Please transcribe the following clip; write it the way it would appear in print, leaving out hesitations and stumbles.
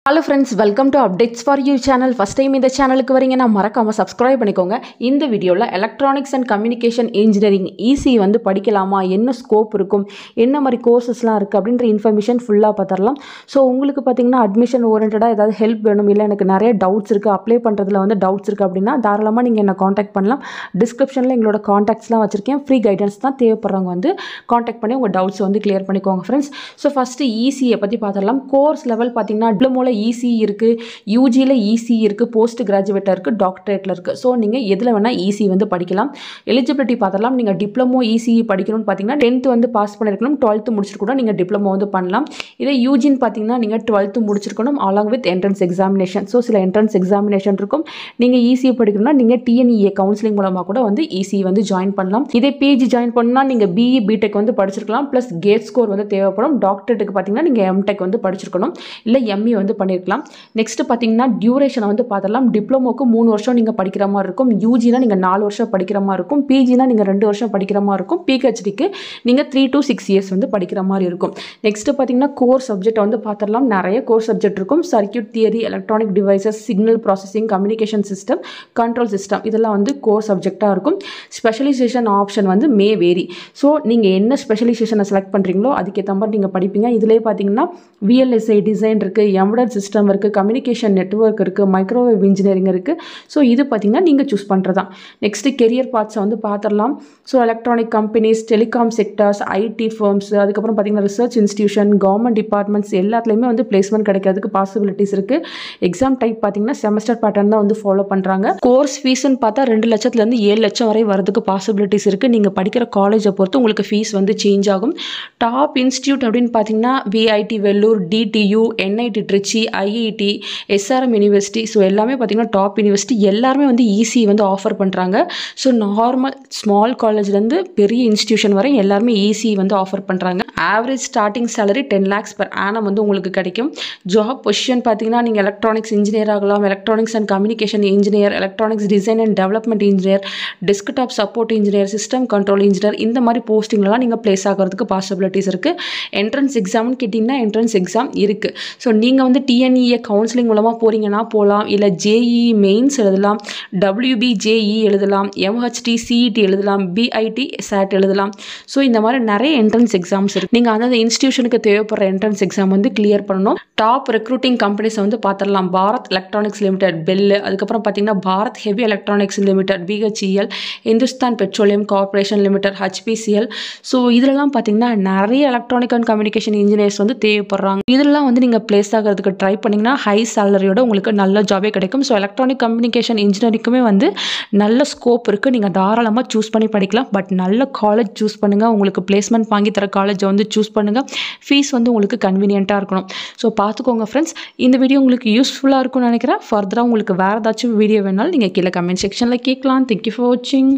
Hello friends, welcome to Updates for You channel. First time in the channel ku varinga na marakama subscribe பண்ணிக்கோங்க. இந்த வீடியோல Electronics and Communication Engineering EC வந்து படிக்கலாமா, என்ன scope இருக்கும், என்ன மாதிரி கோர்சஸ்லாம் இருக்கு அப்படிங்கற இன்ஃபர்மேஷன் ஃபுல்லா பார்த்தறலாம். சோ உங்களுக்கு பாத்தீங்கன்னா அட்மிஷன் ஓரியன்டடா ஏதாவது ஹெல்ப் வேணும் இல்ல எனக்கு நிறைய டவுட்ஸ் இருக்கு அப்ளை பண்றதுல வந்து டவுட்ஸ் இருக்கு அப்படினா தாராளமா நீங்க என்ன कांटेक्ट பண்ணலாம். டிஸ்கிரிப்ஷன்ல எங்களோட कांटेक्ट्सலாம் வச்சிருக்கேன். ஃப்ரீ கைடன்ஸ் தான் தேவைப்படுறவங்க வந்து कांटेक्ट பண்ணி உங்க டவுட்ஸ் வந்து கிளியர் பண்ணிக்கோங்க फ्रेंड्स. சோ ஃபர்ஸ்ட் EC பத்தி பார்த்தறலாம். கோர்ஸ் லெவல் பாத்தீங்கன்னா டிப்ளமோல EC இருக்கு, UG ல EC இருக்கு, போஸ்ட் கிராஜுவேட் இருக்கு, டாக்டரேட்ல இருக்கு. சோ நீங்க எதுல வேணா EC வந்து படிக்கலாம். எலிஜிபிலிட்டி பார்த்தறலாம். நீங்க டிப்ளமோ EC படிக்கணும்னு பாத்தீங்கன்னா 10th வந்து பாஸ் பண்ணிருக்கணும், 12th முடிச்சிட்டு கூட நீங்க டிப்ளமோ வந்து பண்ணலாம். இதே UG ன்னு பாத்தீங்கன்னா நீங்க 12th முடிச்சிருக்கணும் along with entrance examination. So சில entrance examination இருக்கும். நீங்க EC படிக்கணும்னா நீங்க TNEA கவுன்சிலிங் மூலமா கூட வந்து EC வந்து ஜாயின் பண்ணலாம். இதே PG ஜாயின் பண்ணா நீங்க BE BTech வந்து படிச்சிருக்கலாம் பிளஸ் கேட் ஸ்கோர் வந்து தேவைப்படும். டாக்டரேட்டுக்கு பாத்தீங்கன்னா நீங்க MTech வந்து படிச்சிருக்கணும் இல்ல ME வந்து பண்ணிருக்கலாம். நெக்ஸ்ட் பாத்தீங்கன்னா டியூரேஷன் வந்து பார்த்தறலாம். டிப்ளமோக்கு 3 வருஷம் நீங்க படிக்கிற மாதிரி இருக்கும், UG னா நீங்க 4 வருஷம் படிக்கிற மாதிரி இருக்கும், PG னா நீங்க 2 வருஷம் படிக்கிற மாதிரி இருக்கும், PhD க்கு நீங்க 3 to 6 இயர்ஸ் வந்து படிக்கிற மாதிரி இருக்கும். நெக்ஸ்ட் பாத்தீங்கன்னா கோர் சப்ஜெக்ட் வந்து பார்த்தறலாம். நிறைய கோர் சப்ஜெக்ட் இருக்கும். Circuit theory, electronic devices, signal processing, communication system, control system இதெல்லாம் வந்து கோர் சப்ஜெக்ட்டா இருக்கும். ஸ்பெஷலைசேஷன் ஆப்ஷன் வந்து மே வேரி. சோ நீங்க என்ன ஸ்பெஷலைசேஷனை செலக்ட் பண்றீங்களோ அதுக்கு ஏத்த மாதிரி நீங்க படிப்பீங்க. இதுலயே பாத்தீங்கன்னா VLSI டிசைன் இருக்கு, எம்பெடட் சிஸ்டம் இருக்கு, கம்யூனிகேஷன் நெட்வொர்க் இருக்கு, மைக்ரோவேவ் இன்ஜினியரிங் இருக்கு. சோ இது பாத்தீங்கன்னா நீங்க சூஸ் பண்றதா. நெக்ஸ்ட் கெரியர் பாத்ஸ் வந்து பார்த்தறலாம். So electronic companies, telecom sectors, IT firms, அதுக்கு அப்புறம் பாத்தீங்கன்னா ரிசர்ச் இன்ஸ்டிடியூஷன், கவர்மெண்ட் டிபார்ட்மெண்ட்ஸ் எல்லாத்துலயுமே வந்து பிளேஸ்மென்ட் கிடைக்கிறதுக்கு பாசிபிலிட்டிஸ் இருக்கு. எக்ஸாம் டைப் பாத்தீங்கன்னா செமஸ்டர் பேட்டர்ன் தான் வந்து ஃபாலோ பண்றாங்க. கோர்ஸ் ஃபீஸ்னு பார்த்தா 2 லட்சத்துல இருந்து 7 லட்சம் வரை வரதுக்கு பாசிபிலிட்டிஸ் இருக்கு. நீங்க படிக்கிற காலேஜை பொறுத்து உங்களுக்கு ஃபீஸ் வந்து சேஞ்ச் ஆகும். டாப் இன்ஸ்டிடியூட் அப்படின்னு பாத்தீங்கன்னா VIT Vellore, DTU, NIT Trichy, IIT, SRM university. So எல்லாமே பார்த்தீங்கன்னா டாப் யூனிவர்சிட்டி. எல்லாருமே வந்து EC வந்து ஆஃபர் பண்ணுறாங்க. ஸோ நார்மல் ஸ்மால் காலேஜ்லேருந்து பெரிய இன்ஸ்டிடியூஷன் வரை எல்லாருமே EC வந்து ஆஃபர் பண்ணுறாங்க. Average starting salary 10 lakhs per annum வந்து உங்களுக்கு கிடைக்கும். ஜாப் பொசிஷன் பார்த்தீங்கன்னா நீங்கள் எலக்ட்ரானிக்ஸ் இன்ஜினியர் ஆகலாம், electronics and communication engineer, electronics design and development engineer, desktop support engineer, system control engineer இந்த மாதிரி போஸ்டிங்லாம் நீங்கள் பிளேஸ் ஆகிறதுக்கு பாசிபிலிட்டிஸ் இருக்குது. என்ட்ரன்ஸ் எக்ஸாம்னு கேட்டிங்கன்னா என்ட்ரன்ஸ் எக்ஸாம் இருக்குது. ஸோ நீங்கள் வந்து TNEA கவுன்சிலிங் மூலமாக போகிறீங்கன்னா போகலாம், இல்லை JEE மெயின்ஸ் எழுதலாம், WBJE எழுதலாம், MHT CET எழுதலாம், BIT SAT எழுதலாம். ஸோ இந்த மாதிரி நிறைய என்ட்ரன்ஸ் எக்ஸாம்ஸ் இருக்குது. நீங்கள் அந்தந்த இன்ஸ்டிடியூஷனுக்கு தேவைப்படுற என்ட்ரன்ஸ் எக்ஸாம் வந்து கிளியர் பண்ணணும். டாப் ரெக்ரூட்டிங் கம்பெனிஸை வந்து பார்த்துடலாம். பாரத் எலக்ட்ரானிக்ஸ் லிமிடெட் பெல், அதுக்கப்புறம் பார்த்தீங்கன்னா Bharat heavy electronics limited BHEL, Hindustan petroleum corporation limited HPCL. So இதெல்லாம் பார்த்தீங்கன்னா நிறைய எலக்ட்ரானிக் அண்ட் கம்யூனிகேஷன் இன்ஜினியர்ஸ் வந்து தேவைப்படுறாங்க. இதெல்லாம் வந்து நீங்கள் பிளேஸ் ஆகிறதுக்கு ட்ரை பண்ணிங்கன்னா ஹை சேலரியோட உங்களுக்கு நல்ல ஜாபே கிடைக்கும். ஸோ எலக்ட்ரானிக் கம்யூனிகேஷன் இன்ஜினியரிங்குமே வந்து நல்ல ஸ்கோப் இருக்குது. நீங்கள் தாராளமாக சூஸ் பண்ணி படிக்கலாம். பட் நல்ல காலேஜ் சூஸ் பண்ணுங்கள். உங்களுக்கு பிளேஸ்மெண்ட் வாங்கி தர காலேஜை வந்து சூஸ் பண்ணுங்கள். ஃபீஸ் வந்து உங்களுக்கு கன்வீனியண்ட்டாக இருக்கணும். ஸோ பார்த்துக்கோங்க ஃப்ரெண்ட்ஸ். இந்த வீடியோ உங்களுக்கு யூஸ்ஃபுல்லாக இருக்கும்னு நினைக்கிறேன். ஃபர்தராக உங்களுக்கு வேறு ஏதாச்சும் வீடியோ வேணாலும் நீங்கள் கீழே கமெண்ட் செக்ஷனில் கேட்கலாம். தேங்க்யூ ஃபார் வாட்சிங்.